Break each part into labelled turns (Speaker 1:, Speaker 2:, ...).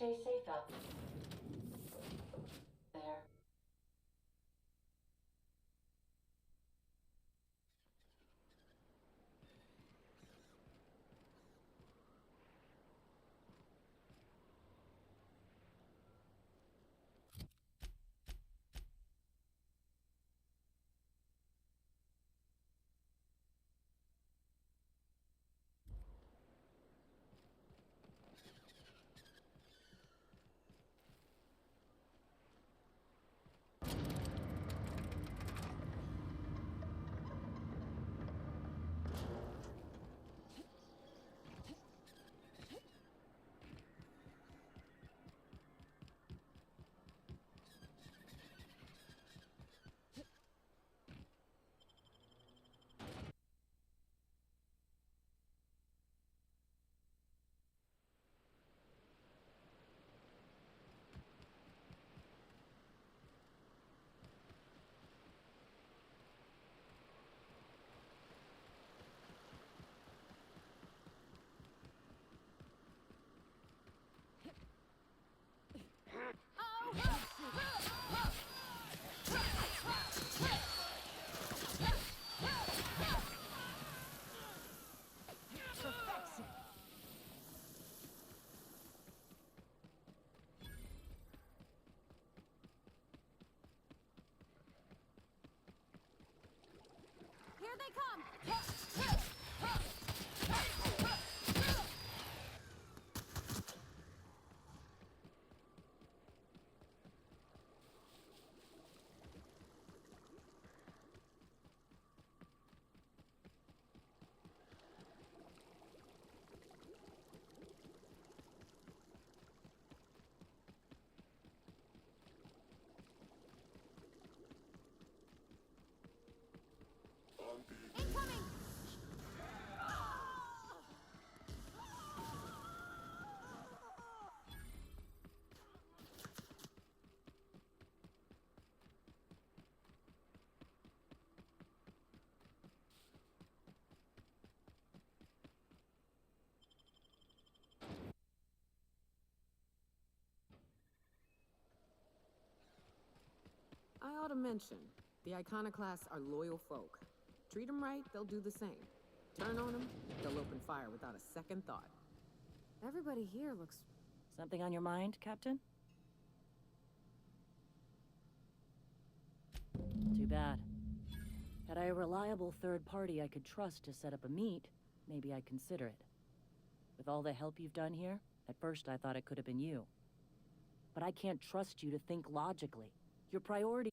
Speaker 1: Stay safe out there.
Speaker 2: Here they come! Incoming!
Speaker 3: I ought to mention, the Iconoclasts are loyal folk. Treat them right, they'll do the same. Turn on them, they'll open fire without a second thought.
Speaker 2: Everybody here looks...
Speaker 4: Something on your mind, Captain? Too bad. Had I a reliable third party I could trust to set up a meet, maybe I'd consider it. With all the help you've done here, at first I thought it could have been you. But I can't trust you to think logically. Your priority...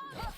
Speaker 2: come!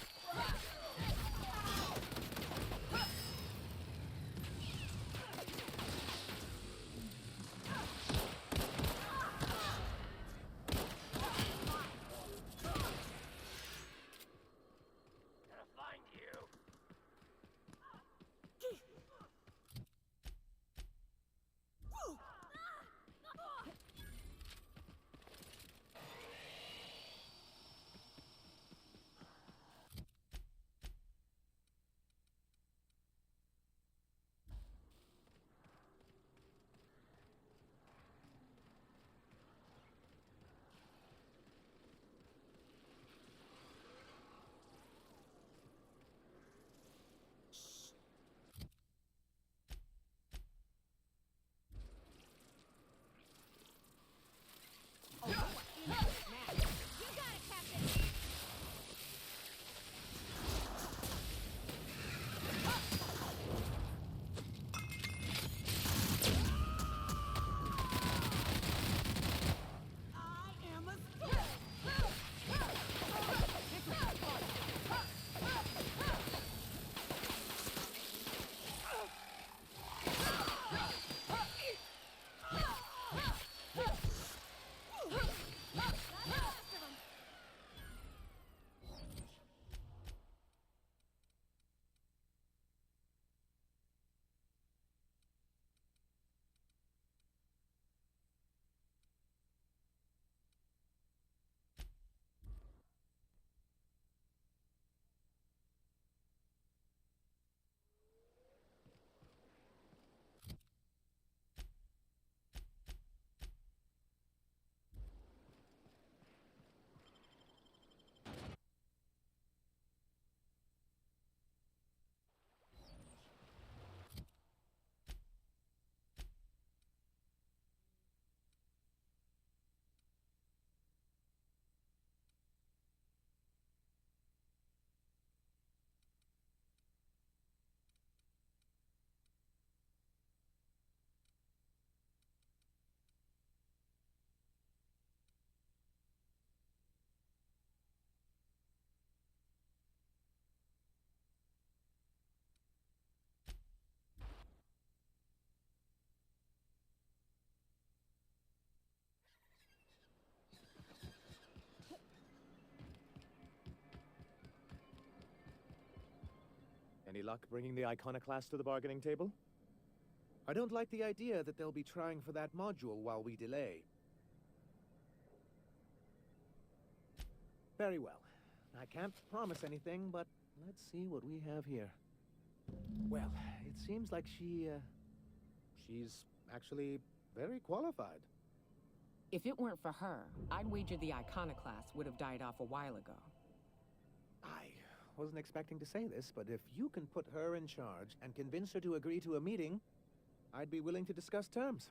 Speaker 1: Any luck bringing the Iconoclast to the bargaining table? I don't like the idea that they'll be trying for that module while we delay. Very well. I can't promise anything, but let's see what we have here. Well, it seems like she's actually very qualified.
Speaker 3: If it weren't for her, I'd wager the Iconoclast would have died off a while ago.
Speaker 1: I wasn't expecting to say this, but if you can put her in charge and convince her to agree to a meeting, I'd be willing to discuss terms.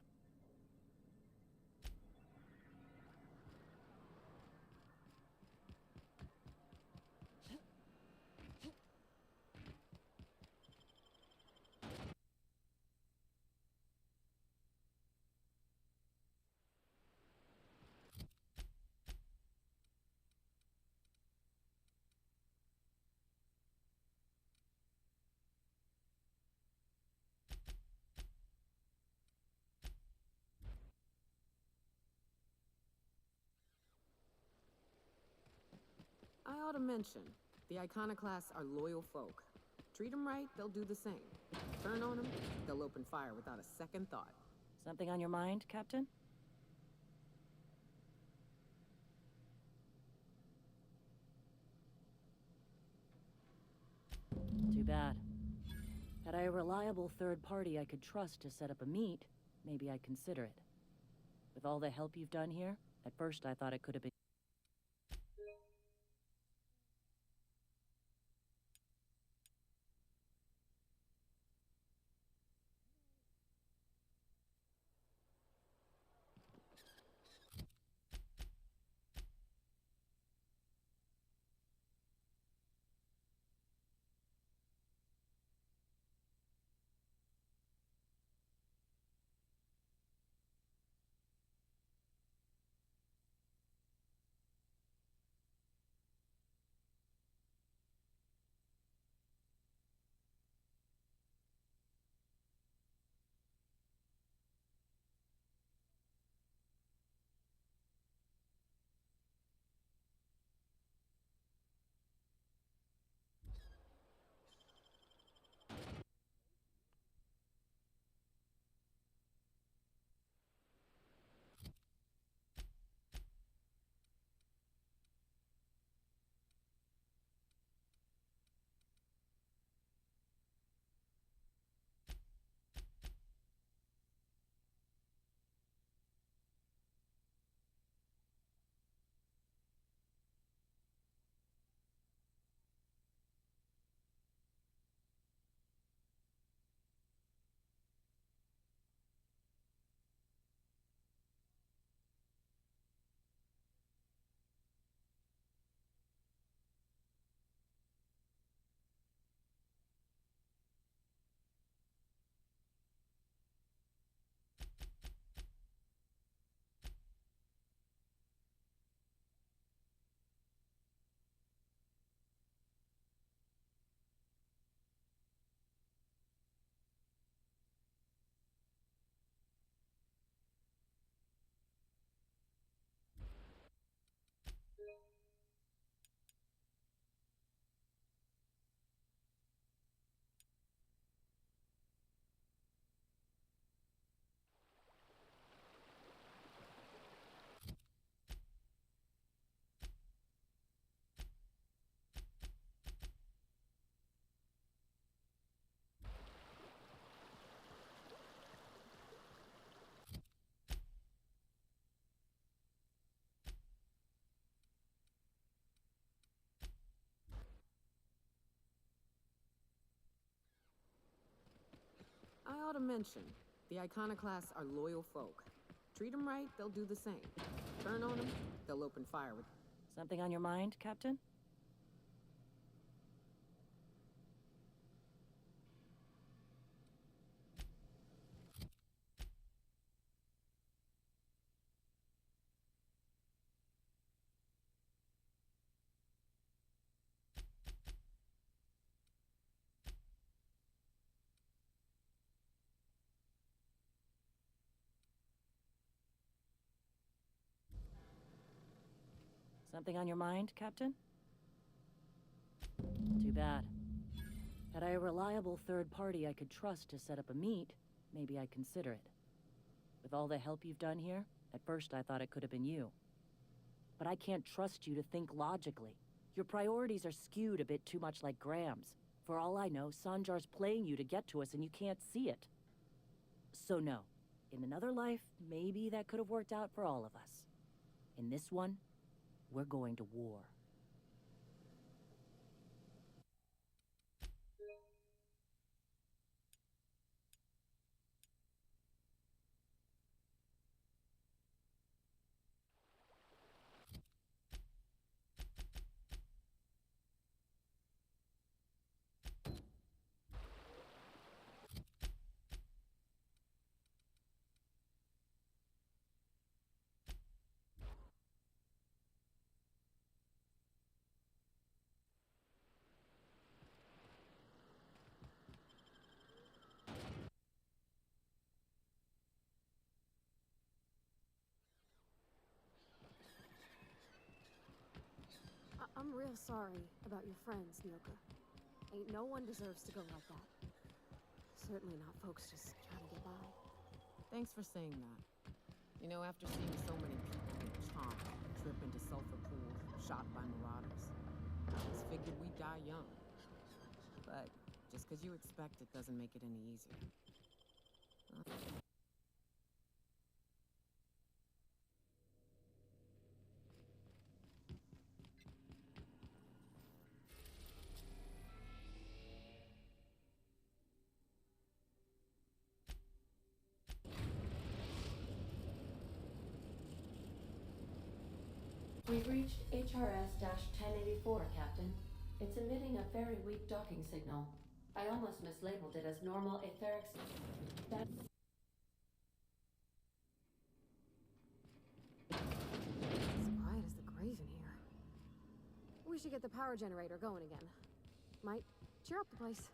Speaker 3: I ought to mention, the Iconoclasts are loyal folk. Treat them right, they'll do the same. Turn on them, they'll open fire without a second thought.
Speaker 4: Something on your mind, Captain? Too bad. Had I a reliable third party I could trust to set up a meet, maybe I'd consider it. With all the help you've done here, at first I thought it could have been...
Speaker 3: ought to mention, the Iconoclasts are loyal folk. Treat them right, they'll do the same. Turn on them, they'll open fire with...
Speaker 4: Something on your mind, Captain? Something on your mind, Captain? Too bad. Had I a reliable third party I could trust to set up a meet, maybe I'd consider it. With all the help you've done here, at first I thought it could have been you. But I can't trust you to think logically. Your priorities are skewed a bit too much like Graham's. For all I know, Sanjar's playing you to get to us and you can't see it. So no. In another life, maybe that could have worked out for all of us. In this one, we're going to war.
Speaker 2: I'm real sorry about your friends, Nyoka. Ain't no one deserves to go like that. Certainly not folks just trying to get by.
Speaker 3: Thanks for saying that. You know, after seeing so many people get chomped, trip into sulfur pools, shot by marauders, I just figured we'd die young. But just because you expect it doesn't make it any easier.
Speaker 5: We've reached HRS-1084, Captain. It's emitting a very weak docking signal. I almost mislabeled it as normal etheric... That's...
Speaker 2: It's quiet as the grave in here. We should get the power generator going again. Might cheer up the place.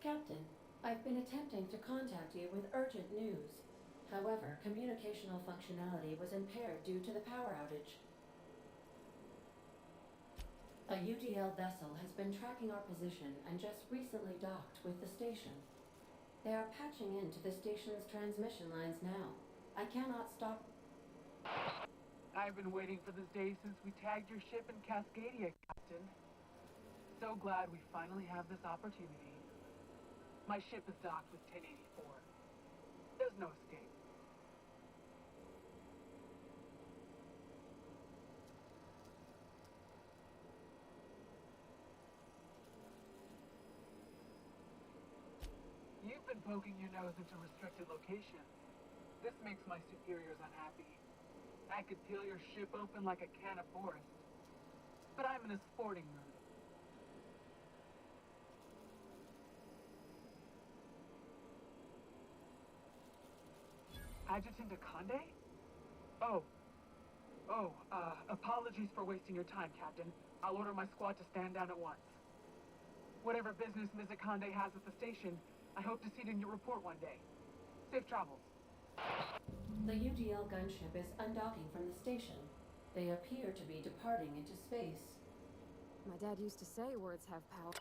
Speaker 5: Captain, I've been attempting to contact you with urgent news. However, communicational functionality was impaired due to the power outage. A UDL vessel has been tracking our position and just recently docked with the station. They are patching into the station's transmission lines now. I cannot stop...
Speaker 6: I've been waiting for this day since we tagged your ship in Cascadia, Captain. So glad we finally have this opportunity. My ship is docked with 1084. There's no escape. You've been poking your nose into restricted locations. This makes my superiors unhappy. I could peel your ship open like a can of forest. But I'm in a sporting mood. Adjutant Akande? Apologies for wasting your time, Captain. I'll order my squad to stand down at once. Whatever business Ms. Akande has at the station, I hope to see it in your report one day. Safe travels.
Speaker 5: The UDL gunship is undocking from the station. They appear to be departing into space.
Speaker 2: My dad used to say words have power.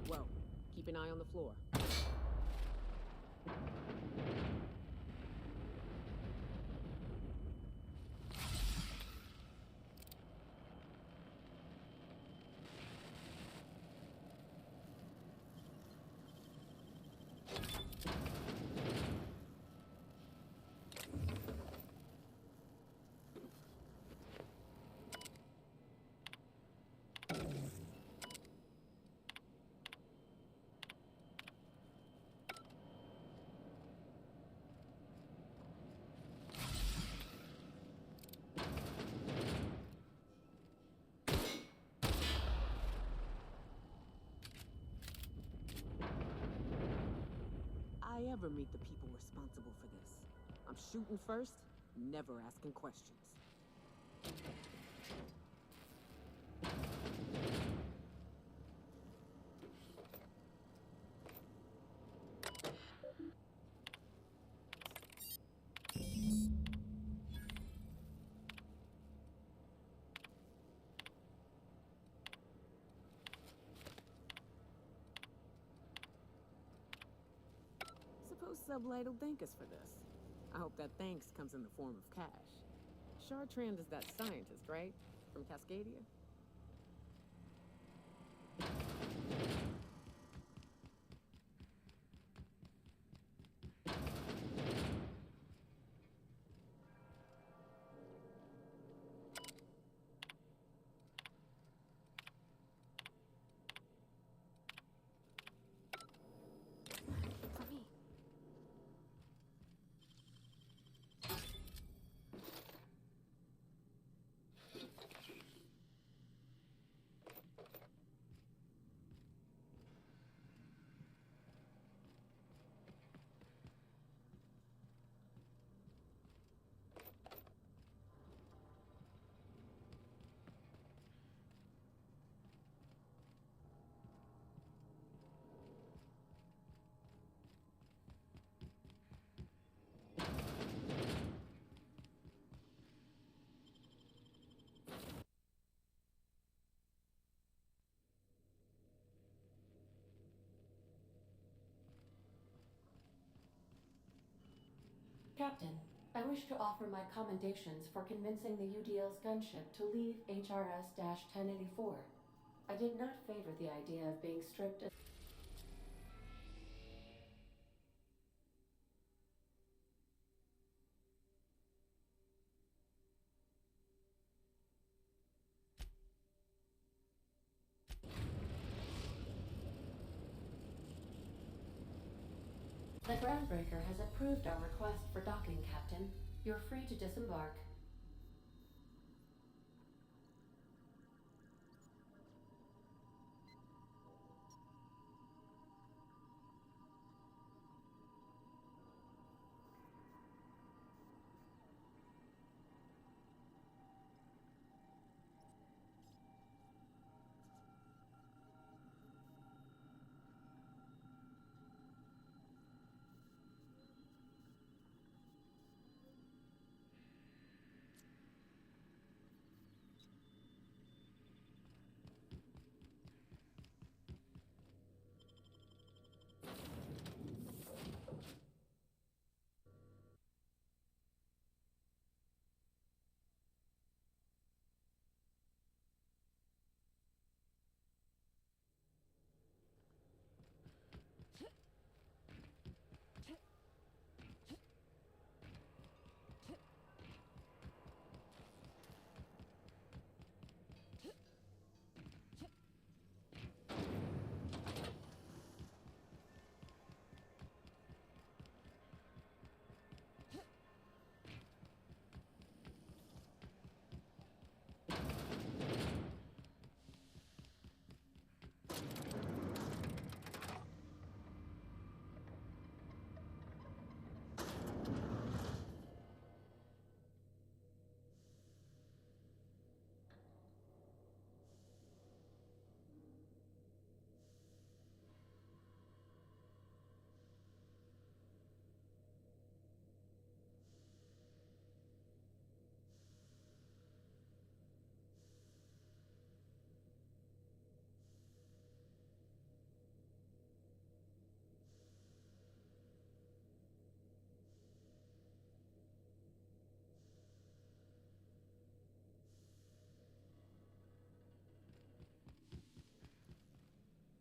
Speaker 3: Whoa, keep an eye on the floor. I ever meet the people responsible for this. I'm shooting first, never asking questions. Suppose Sublight will thank us for this. I hope that thanks comes in the form of cash. Chartrand is that scientist, right? From Cascadia?
Speaker 2: For me.
Speaker 5: Captain, I wish to offer my commendations for convincing the UDL's gunship to leave HRS-1084. I did not favor the idea of being stripped of The Groundbreaker has approved our request for docking, Captain. You're free to disembark.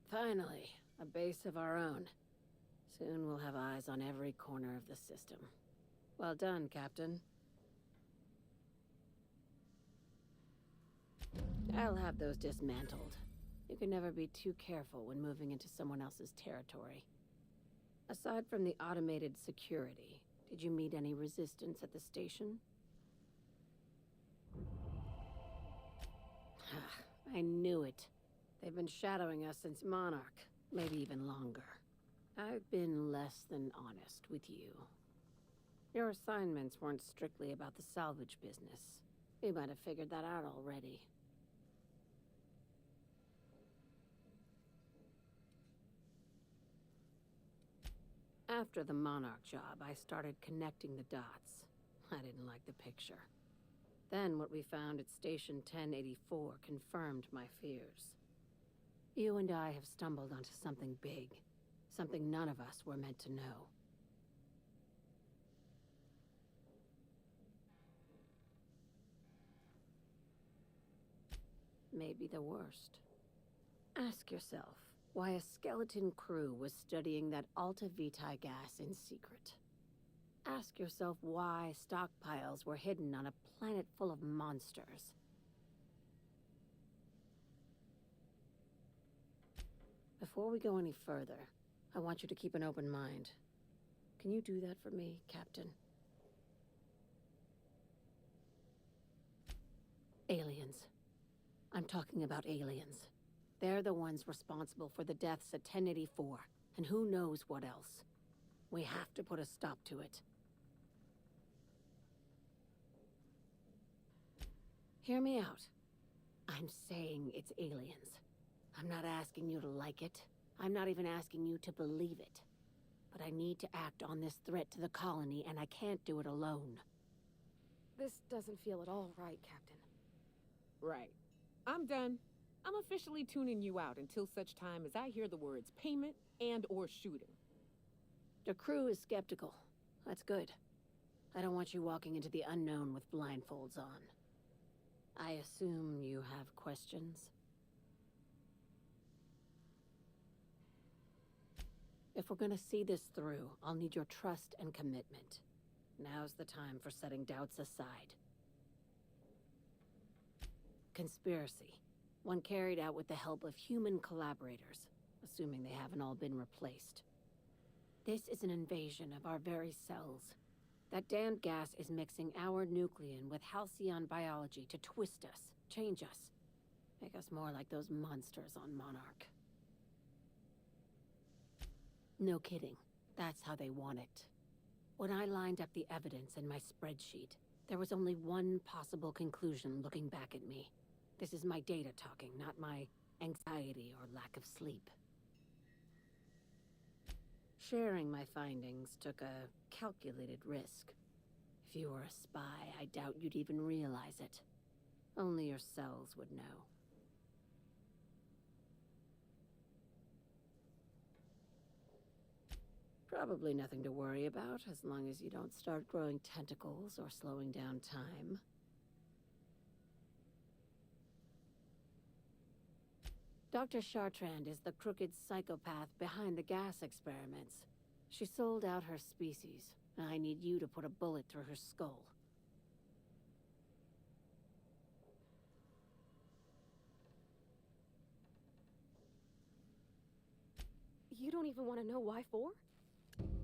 Speaker 7: Finally, a base of our own. Soon we'll have eyes on every corner of the system. Well done, Captain. I'll have those dismantled. You can never be too careful when moving into someone else's territory. Aside from the automated security, did you meet any resistance at the station? I knew it. They've been shadowing us since Monarch, maybe even longer. I've been less than honest with you. Your assignments weren't strictly about the salvage business. You might have figured that out already. After the Monarch job, I started connecting the dots. I didn't like the picture. Then what we found at Station 1084 confirmed my fears. You and I have stumbled onto something big. Something none of us were meant to know. Maybe the worst. Ask yourself why a skeleton crew was studying that Alta Vitae gas in secret. Ask yourself why stockpiles were hidden on a planet full of monsters. Before we go any further, I want you to keep an open mind. Can you do that for me, Captain? Aliens. I'm talking about aliens. They're the ones responsible for the deaths at 1084, and who knows what else. We have to put a stop to it. Hear me out. I'm saying it's aliens. I'm not asking you to like it. I'm not even asking you to believe it. But I need to act on this threat to the colony, and I can't do it alone.
Speaker 2: This doesn't feel at all right, Captain.
Speaker 3: Right. I'm done. I'm officially tuning you out until such time as I hear the words payment and/or shooting.
Speaker 7: The crew is skeptical. That's good. I don't want you walking into the unknown with blindfolds on. I assume you have questions? If we're gonna see this through, I'll need your trust and commitment. Now's the time for setting doubts aside. Conspiracy. One carried out with the help of human collaborators, assuming they haven't all been replaced. This is an invasion of our very cells. That damned gas is mixing our nucleon with halcyon biology to twist us, change us, make us more like those monsters on Monarch. No kidding. That's how they want it. When I lined up the evidence in my spreadsheet, there was only one possible conclusion looking back at me. This is my data talking, not my anxiety or lack of sleep. Sharing my findings took a calculated risk. If you were a spy, I doubt you'd even realize it. Only your cells would know. Probably nothing to worry about, as long as you don't start growing tentacles or slowing down time. Dr. Chartrand is the crooked psychopath behind the gas experiments. She sold out her species, and I need you to put a bullet through her skull.
Speaker 2: You don't even want to know why for?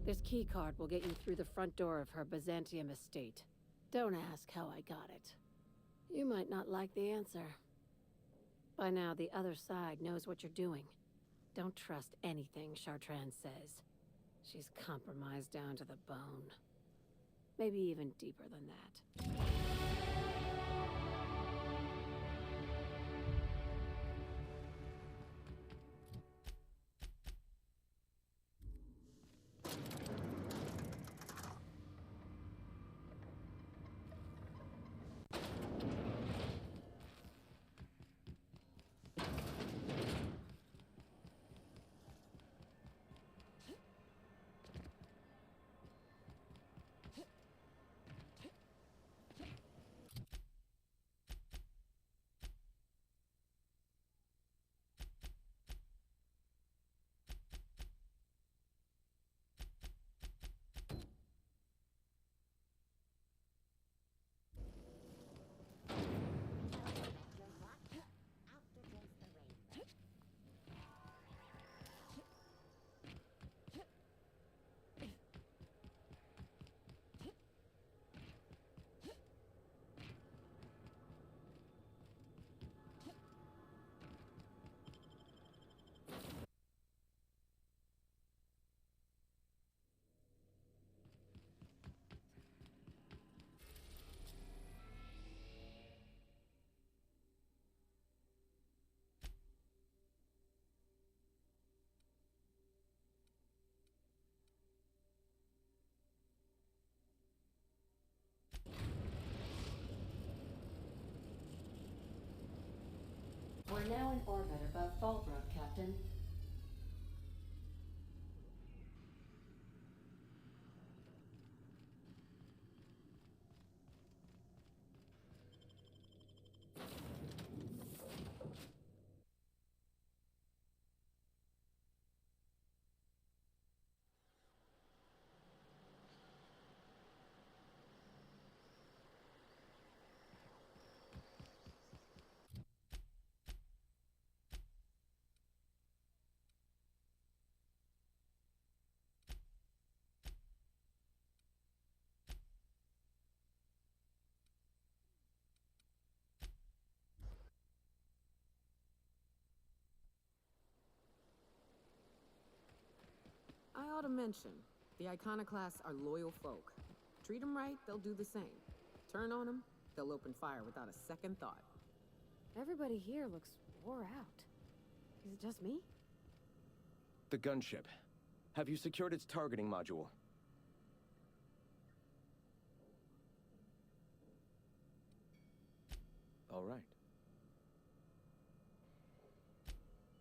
Speaker 7: This keycard will get you through the front door of her Byzantium estate. Don't ask how I got it. You might not like the answer. By now, the other side knows what you're doing. Don't trust anything Chartrand says. She's compromised down to the bone. Maybe even deeper than that.
Speaker 5: are now in orbit above Fallbrook, Captain.
Speaker 3: I ought to mention, the Iconoclasts are loyal folk. Treat them right, they'll do the same. Turn on them, they'll open fire without a second thought.
Speaker 2: Everybody here looks wore out. Is it just me?
Speaker 8: The gunship. Have you secured its targeting module? All right.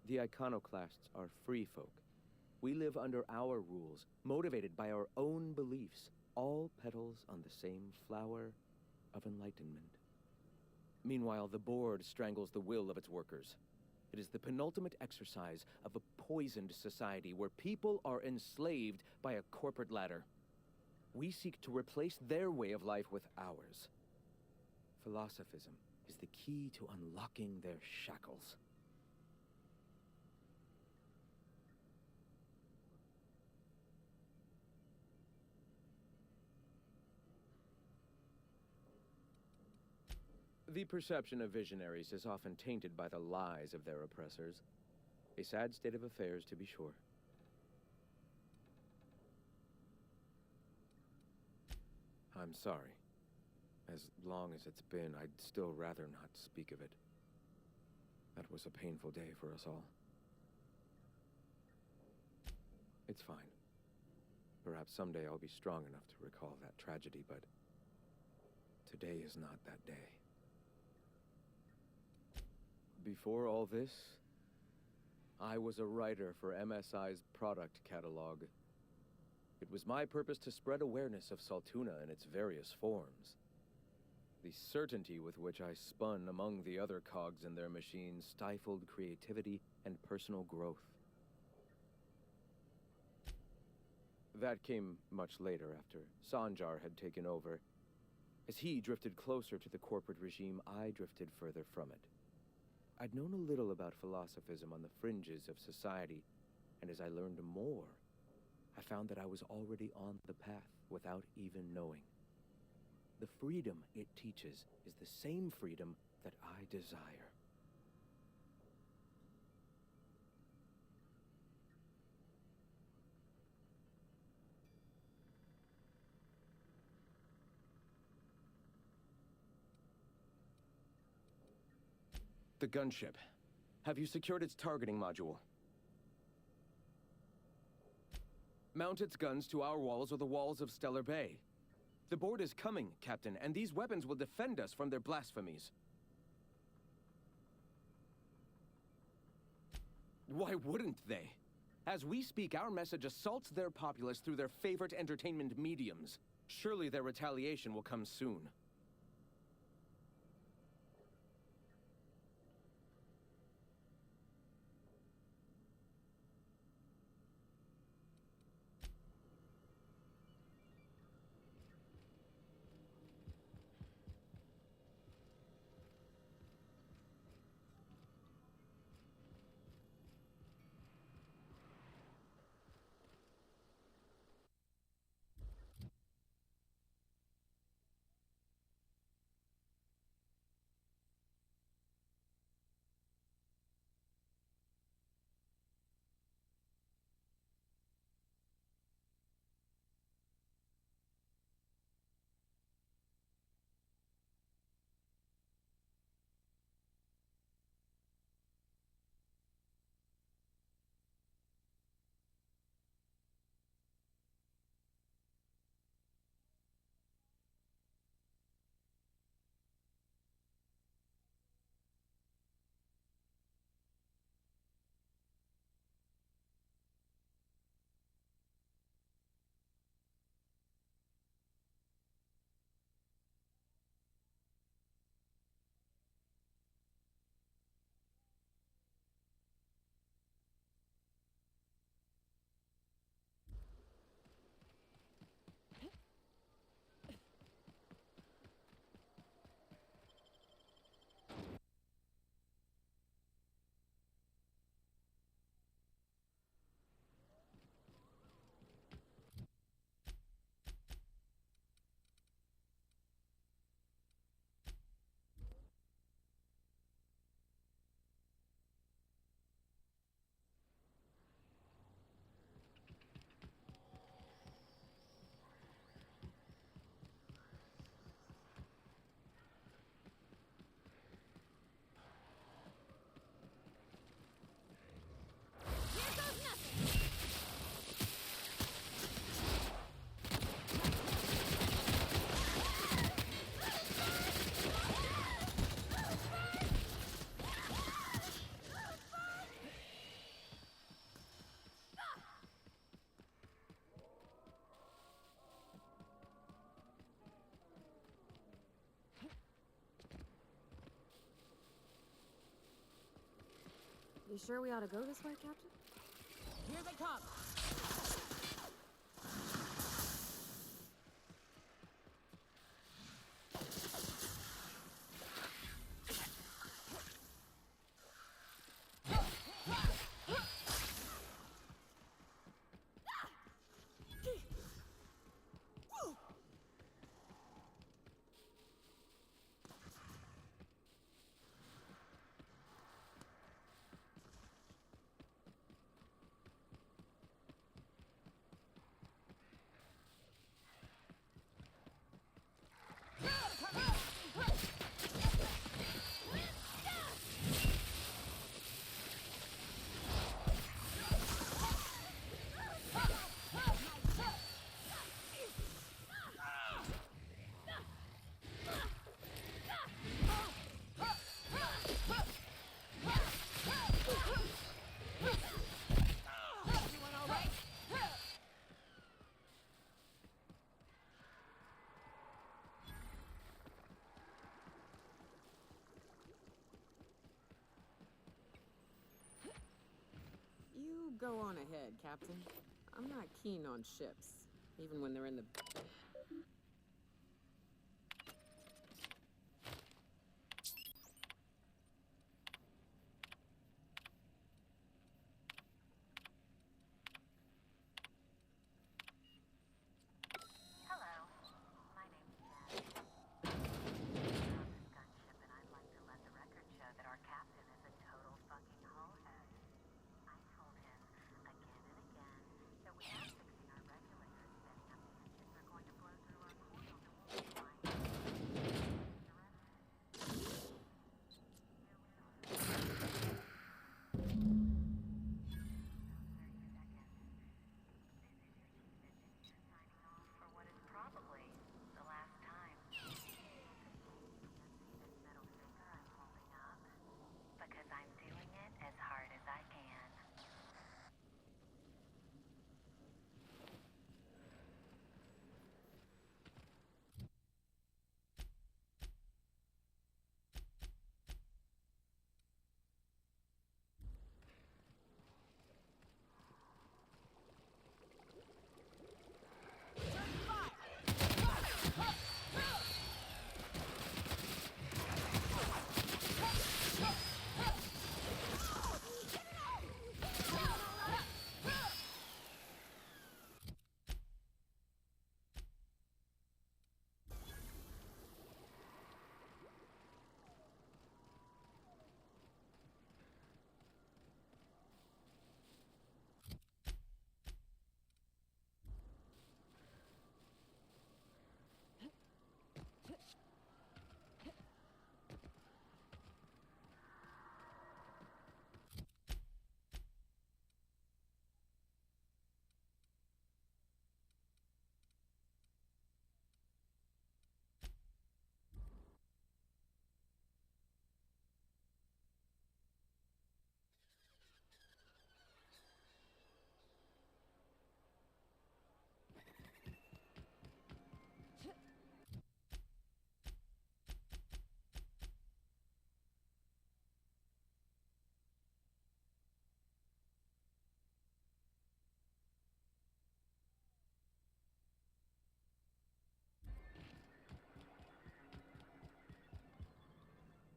Speaker 8: The Iconoclasts are free folk. We live under our rules, motivated by our own beliefs, all petals on the same flower of enlightenment. Meanwhile, the Board strangles the will of its workers. It is the penultimate exercise of a poisoned society where people are enslaved by a corporate ladder. We seek to replace their way of life with ours. Philosophism is the key to unlocking their shackles. The perception of visionaries is often tainted by the lies of their oppressors. A sad state of affairs, to be sure. I'm sorry. As long as it's been, I'd still rather not speak of it. That was a painful day for us all. It's fine. Perhaps someday I'll be strong enough to recall that tragedy, but today is not that day. Before all this, I was a writer for MSI's product catalog. It was my purpose to spread awareness of Saltuna in its various forms. The certainty with which I spun among the other cogs in their machine stifled creativity and personal growth. That came much later, after Sanjar had taken over. As he drifted closer to the corporate regime, I drifted further from it. I'd known a little about philosophism on the fringes of society, and as I learned more, I found that I was already on the path without even knowing. The freedom it teaches is the same freedom that I desire. The gunship. Have you secured its targeting module? Mount its guns to our walls or the walls of Stellar Bay. The Board is coming, Captain, and these weapons will defend us from their blasphemies. Why wouldn't they? As we speak, our message assaults their populace through their favorite entertainment mediums. Surely their retaliation will come soon.
Speaker 2: You sure we ought to go this way, Captain?
Speaker 3: Here they come! You go on ahead, Captain. I'm not keen on ships, even when they're in the...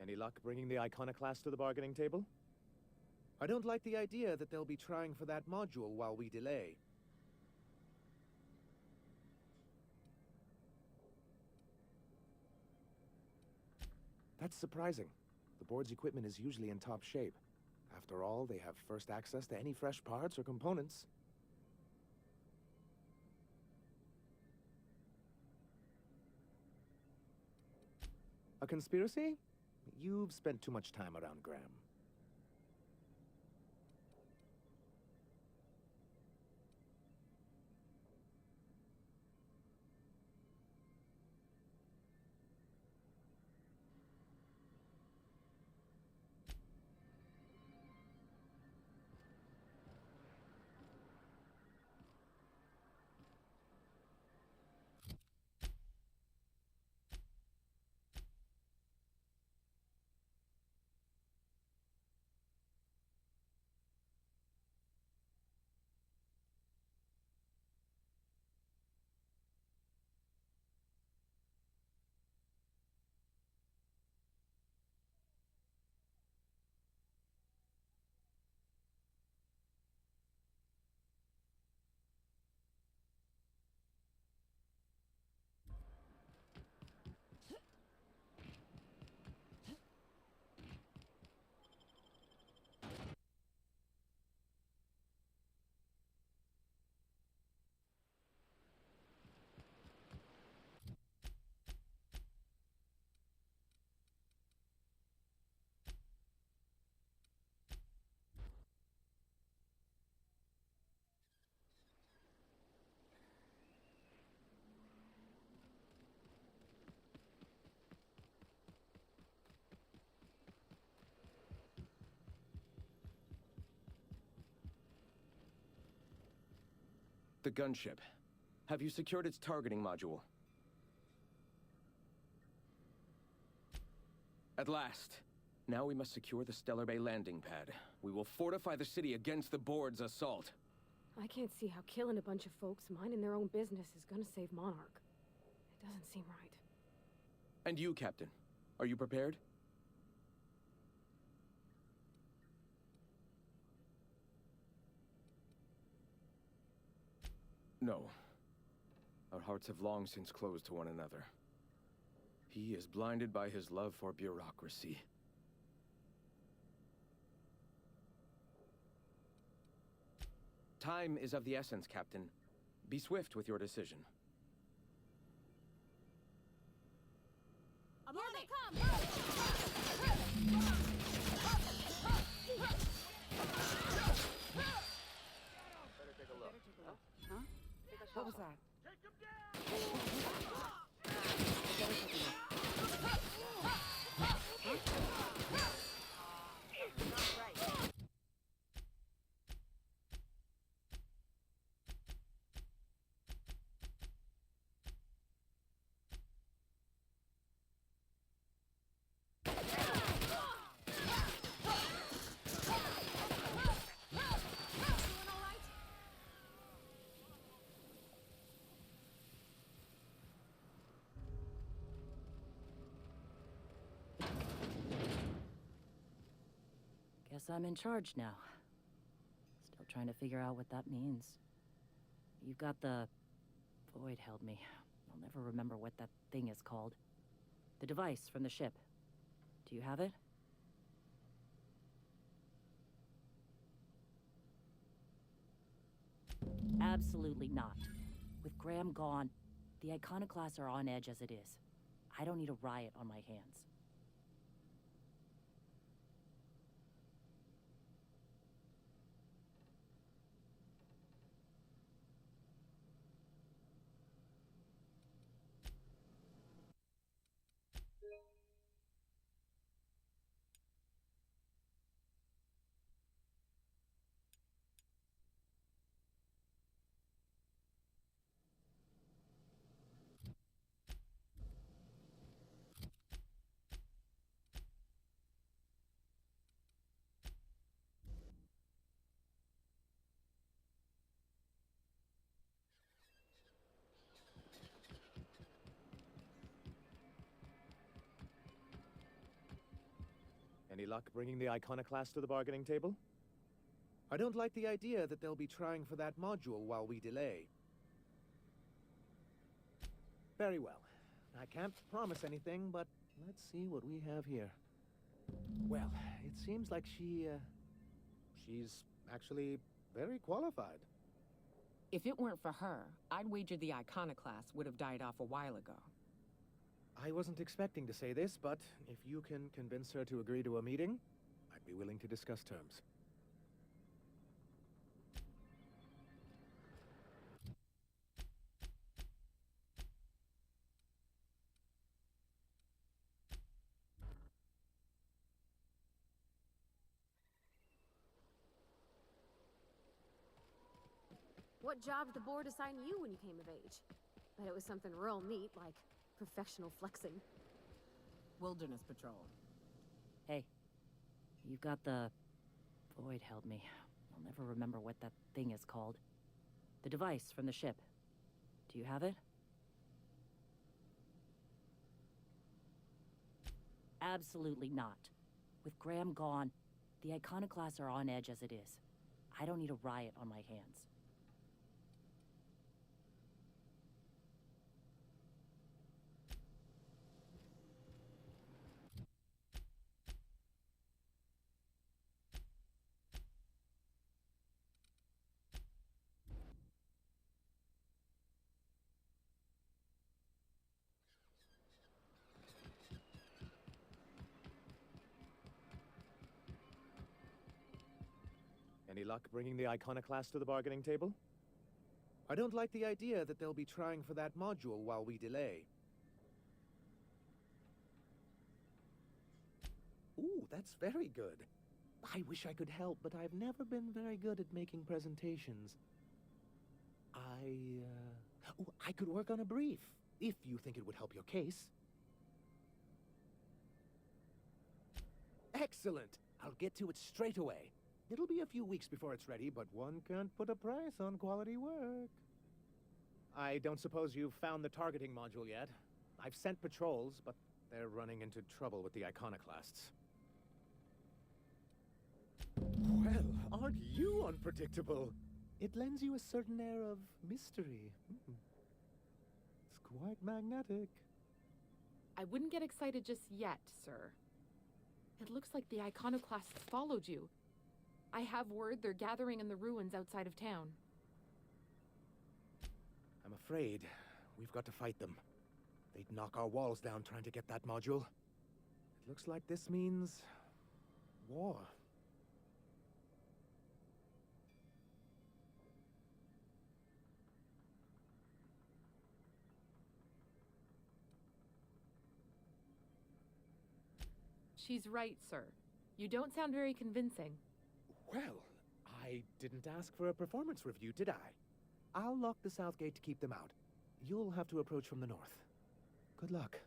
Speaker 1: Any luck bringing the Iconoclast to the bargaining table? I don't like the idea that they'll be trying for that module while we delay. That's surprising. The board's equipment is usually in top shape. After all, they have first access to any fresh parts or components. A conspiracy? You've spent too much time around Graham.
Speaker 8: The gunship. Have you secured its targeting module? At last. Now we must secure the Stellar Bay landing pad. We will fortify the city against the Board's assault.
Speaker 2: I can't see how killing a bunch of folks minding their own business is gonna save Monarch. It doesn't seem right.
Speaker 8: And you, Captain. Are you prepared? No. Our hearts have long since closed to one another. He is blinded by his love for bureaucracy. Time is of the essence, Captain. Be swift with your decision.
Speaker 2: I'm on it!
Speaker 3: What was that?
Speaker 4: Guess I'm in charge now. Still trying to figure out what that means. You've got the... Void held me. I'll never remember what that thing is called. The device from the ship. Do you have it? Absolutely not. With Graham gone, the Iconoclasts are on edge as it is. I don't need a riot on my hands.
Speaker 1: Any luck bringing the Iconoclast to the bargaining table? I don't like the idea that they'll be trying for that module while we delay. Very well. I can't promise anything, but let's see what we have here. Well, it seems like she's actually very qualified.
Speaker 3: If it weren't for her, I'd wager the Iconoclast would have died off a while ago.
Speaker 1: I wasn't expecting to say this, but if you can convince her to agree to a meeting, I'd be willing to discuss terms.
Speaker 2: What job did the board assign you when you came of age? Bet it was something real neat, like professional flexing.
Speaker 3: Wilderness Patrol.
Speaker 4: Hey, you've got the... Void held me. I'll never remember what that thing is called. The device from the ship. Do you have it? Absolutely not. With Graham gone, the Iconoclasts are on edge as it is. I don't need a riot on my hands.
Speaker 1: Any luck bringing the Iconoclast to the bargaining table? I don't like the idea that they'll be trying for that module while we delay. Ooh, that's very good. I wish I could help, but I've never been very good at making presentations. I could work on a brief, if you think it would help your case. Excellent! I'll get to it straight away. It'll be a few weeks before it's ready, but one can't put a price on quality work. I don't suppose you've found the targeting module yet. I've sent patrols, but they're running into trouble with the iconoclasts. Well, aren't you unpredictable? It lends you a certain air of mystery. It's quite magnetic.
Speaker 9: I wouldn't get excited just yet, sir. It looks like the iconoclasts followed you. I have word they're gathering in the ruins outside of town.
Speaker 1: I'm afraid we've got to fight them. They'd knock our walls down trying to get that module. It looks like this means war.
Speaker 9: She's right, sir. You don't sound very convincing.
Speaker 1: Well, I didn't ask for a performance review, did I? I'll lock the south gate to keep them out. You'll have to approach from the north. Good luck.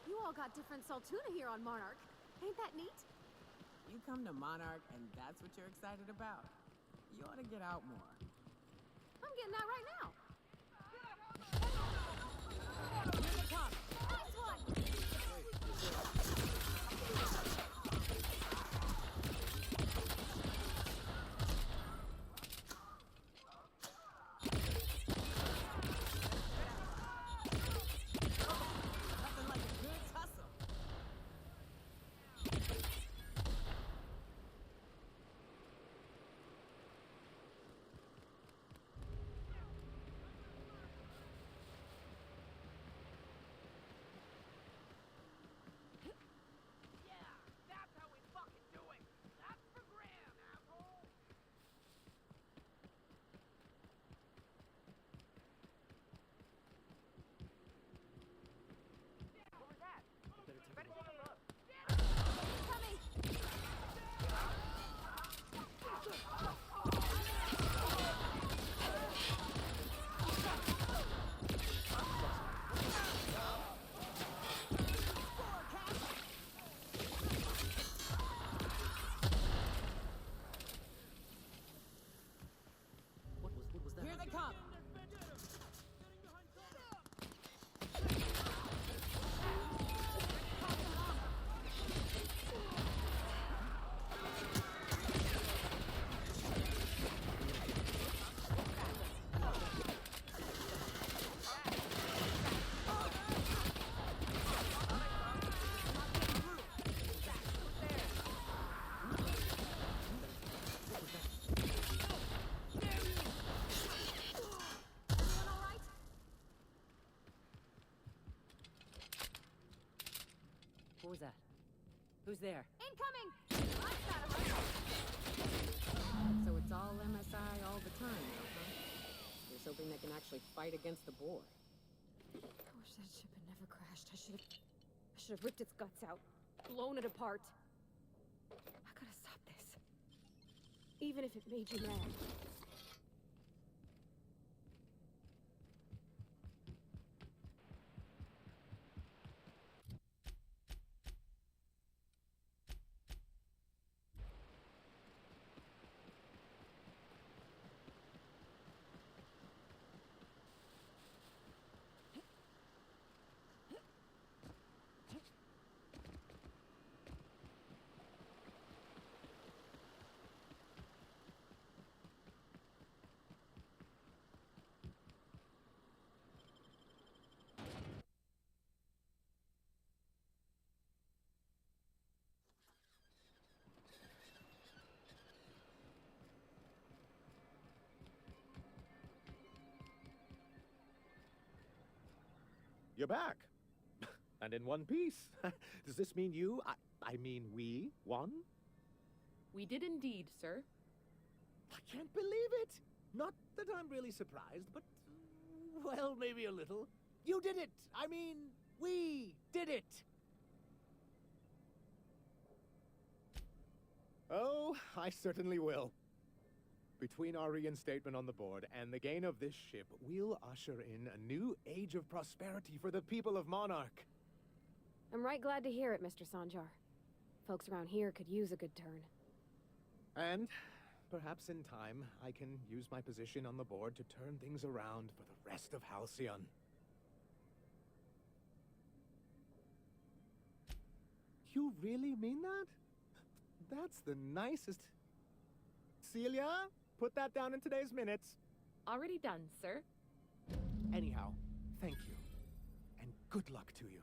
Speaker 2: You all got different Saltuna here on Monarch. Ain't that neat?
Speaker 3: You come to Monarch and that's what you're excited about? You ought to get out more.
Speaker 2: I'm getting that right now.
Speaker 3: Here they come!
Speaker 2: Nice one!
Speaker 3: Nothing like a good tussle.
Speaker 2: Coming!
Speaker 1: What was that?
Speaker 3: Here they come!
Speaker 2: Everyone all right?
Speaker 4: What was that? Who's there?
Speaker 2: Incoming! I've got him right.
Speaker 3: So it's all MSI all the time, though, huh? Just hoping they can actually fight against the boar.
Speaker 2: I wish that ship had never crashed. I should have ripped its guts out, blown it apart. I gotta stop this. Even if it made you mad.
Speaker 1: You're back. And in one piece. Does this mean I mean we, won?
Speaker 9: We did indeed, sir.
Speaker 1: I can't believe it! Not that I'm really surprised, but, well, maybe a little. You did it! I mean, we did it! Oh, I certainly will. Between our reinstatement on the board and the gain of this ship, we'll usher in a new age of prosperity for the people of Monarch.
Speaker 2: I'm right glad to hear it, Mr. Sanjar. Folks around here could use a good turn.
Speaker 1: And perhaps in time, I can use my position on the board to turn things around for the rest of Halcyon. You really mean that? That's the nicest... Celia, put that down in today's minutes.
Speaker 9: Already done, sir.
Speaker 1: Anyhow, thank you. And good luck to you.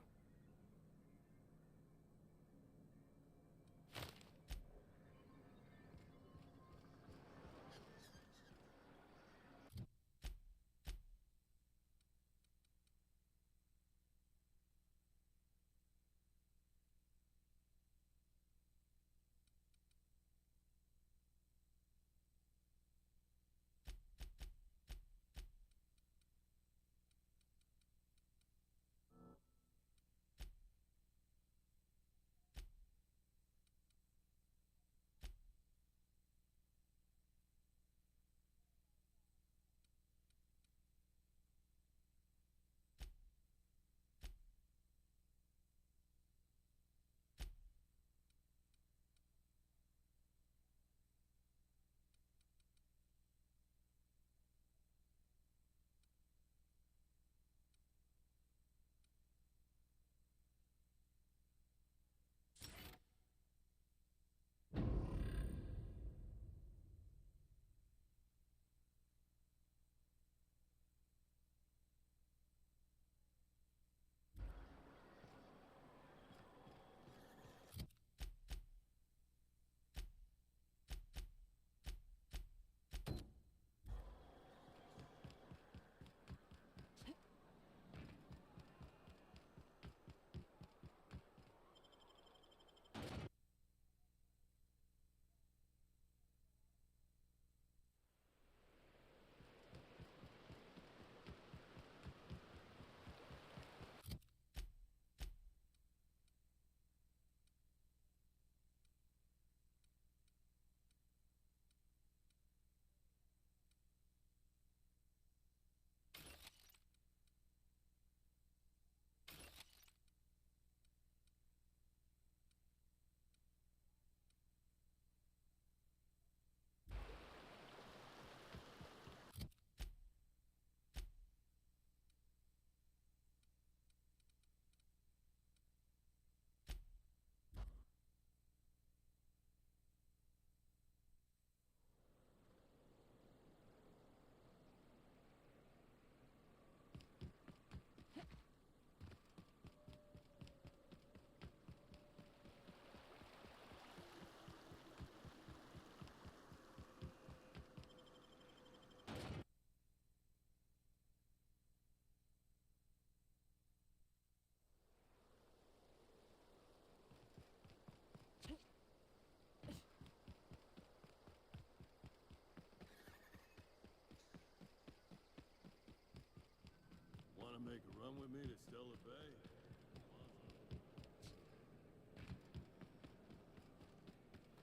Speaker 10: Make a run with me to Stellar Bay?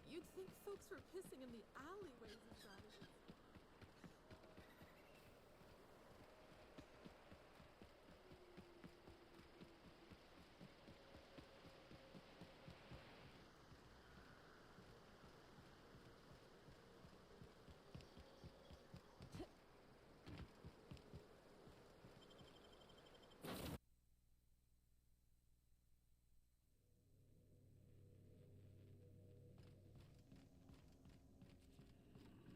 Speaker 9: You'd think folks were pissing in the alleyways and such.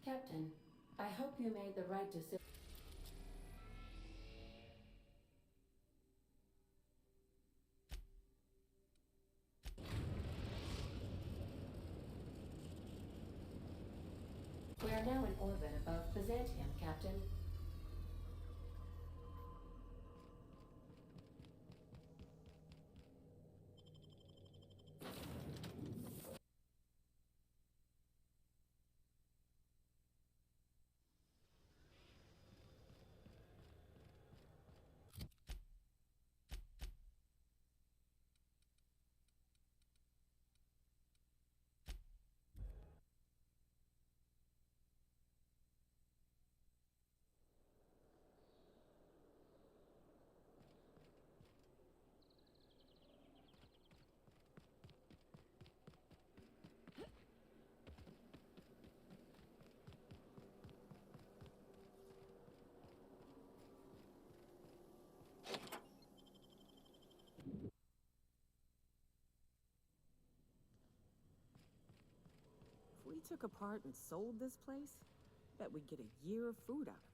Speaker 5: Captain, I hope you made the right decision. We are now in orbit above Byzantium, Captain.
Speaker 3: took apart and sold this place, bet we'd get a year of food out of it.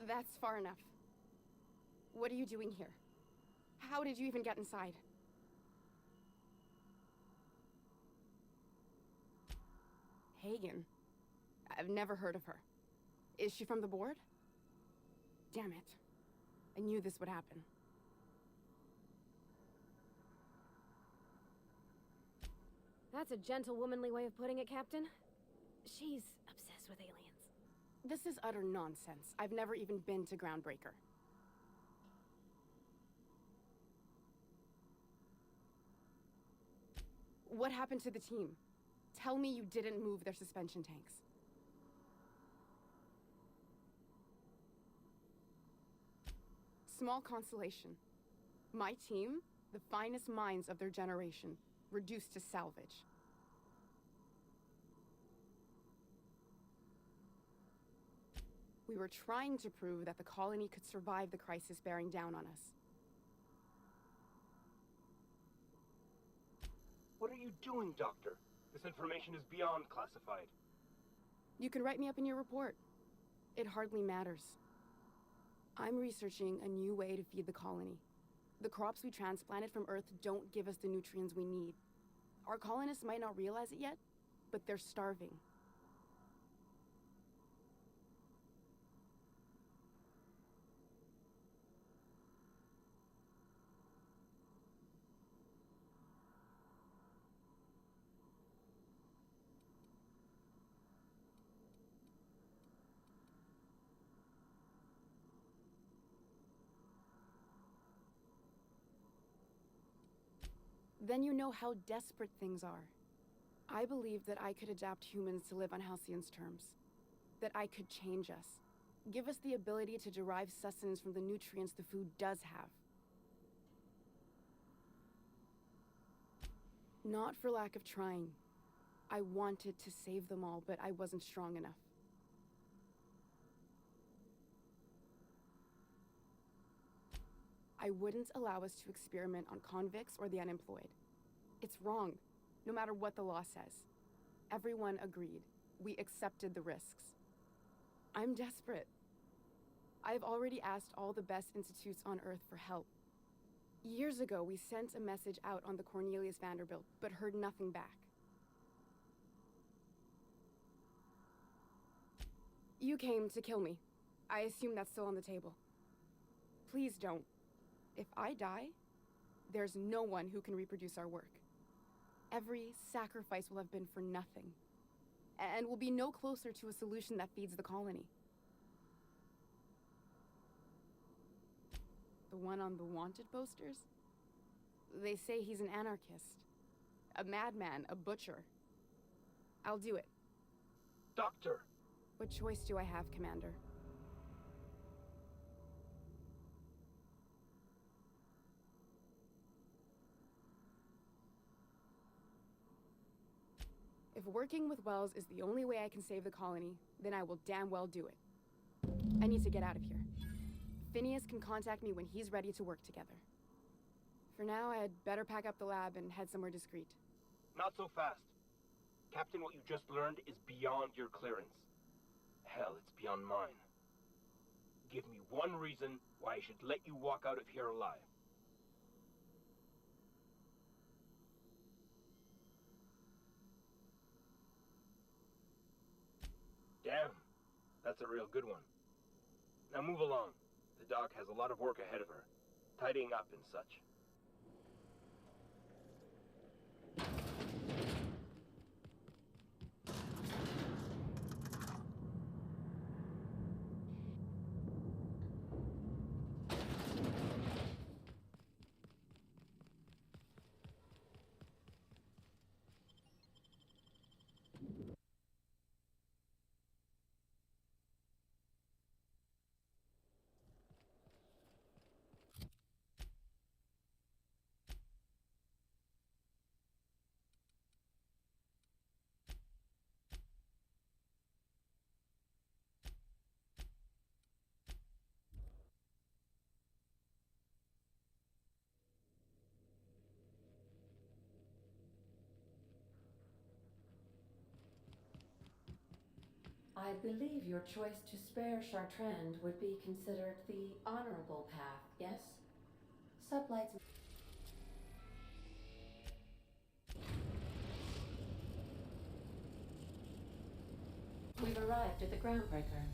Speaker 11: That's far enough. What are you doing here? How did you even get inside? Hagen? I've never heard of her. Is she from the board? Damn it. I knew this would happen.
Speaker 2: That's a gentle, womanly way of putting it, Captain. She's obsessed with aliens.
Speaker 11: This is utter nonsense. I've never even been to Groundbreaker. What happened to the team? Tell me you didn't move their suspension tanks. Small consolation. My team, the finest minds of their generation, reduced to salvage. We were trying to prove that the colony could survive the crisis bearing down on us.
Speaker 12: What are you doing, Doctor? This information is beyond classified.
Speaker 11: You can write me up in your report. It hardly matters. I'm researching a new way to feed the colony. The crops we transplanted from Earth don't give us the nutrients we need. Our colonists might not realize it yet, but they're starving. Then you know how desperate things are. I believed that I could adapt humans to live on Halcyon's terms. That I could change us. Give us the ability to derive sustenance from the nutrients the food does have. Not for lack of trying. I wanted to save them all, but I wasn't strong enough. I wouldn't allow us to experiment on convicts or the unemployed. It's wrong, no matter what the law says. Everyone agreed. We accepted the risks. I'm desperate. I've already asked all the best institutes on Earth for help. Years ago, we sent a message out on the Cornelius Vanderbilt, but heard nothing back. You came to kill me. I assume that's still on the table. Please don't. If I die, there's no one who can reproduce our work. Every sacrifice will have been for nothing, and we'll be no closer to a solution that feeds the colony. The one on the wanted posters? They say he's an anarchist, a madman, a butcher. I'll do it.
Speaker 12: Doctor!
Speaker 11: What choice do I have, Commander? If working with Wells is the only way I can save the colony, then I will damn well do it. I need to get out of here. Phineas can contact me when he's ready to work together. For now, I had better pack up the lab and head somewhere discreet.
Speaker 12: Not so fast. Captain, what you just learned is beyond your clearance. hell, it's beyond mine. Give me one reason why I should let you walk out of here alive. Damn, that's a real good one. Now move along. The doc has a lot of work ahead of her, tidying up and such.
Speaker 5: I believe your choice to spare Chartrand would be considered the honorable path, yes? Sublights. We've arrived at the Groundbreaker.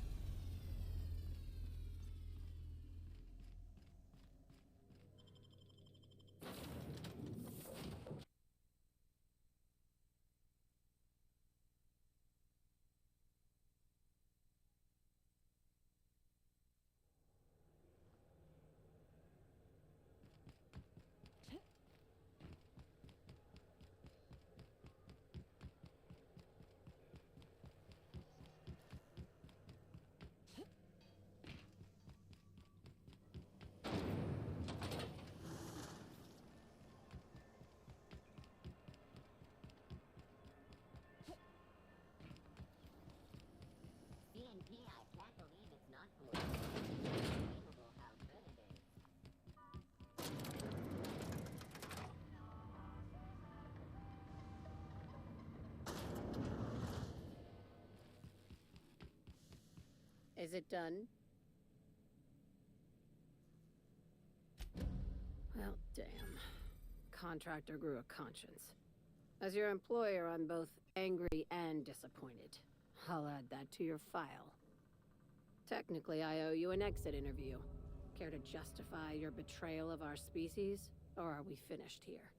Speaker 13: CNP, I can't believe it's not political. Unbelievable how good it is.
Speaker 7: Is it done? Well, damn. Contractor grew a conscience. As your employer, I'm both angry and disappointed. I'll add that to your file. Technically, I owe you an exit interview. Care to justify your betrayal of our species, or are we finished here?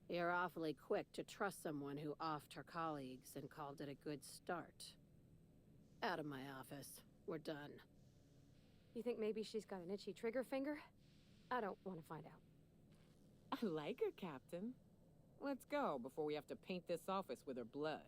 Speaker 7: You're awfully quick to trust someone who offed her colleagues and called it a good start. Out of my office. We're done.
Speaker 2: You think maybe she's got an itchy trigger finger? I don't want to find out.
Speaker 3: I like her, Captain. Let's go before we have to paint this office with her blood.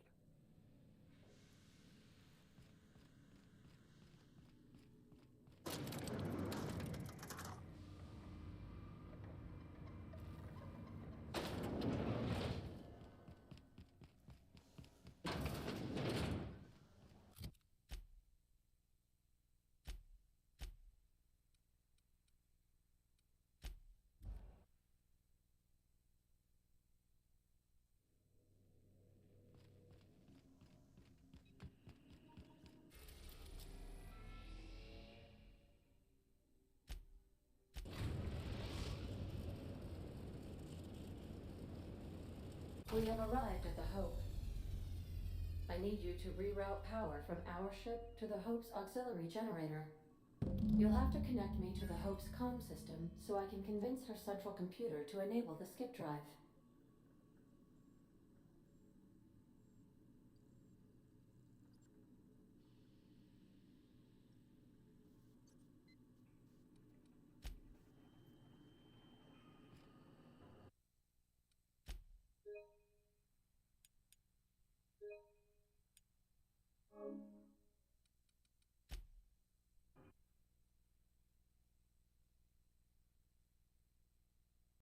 Speaker 5: We have arrived at the Hope. I need you to reroute power from our ship to the Hope's auxiliary generator. You'll have to connect me to the Hope's comm system so I can convince her central computer to enable the skip drive.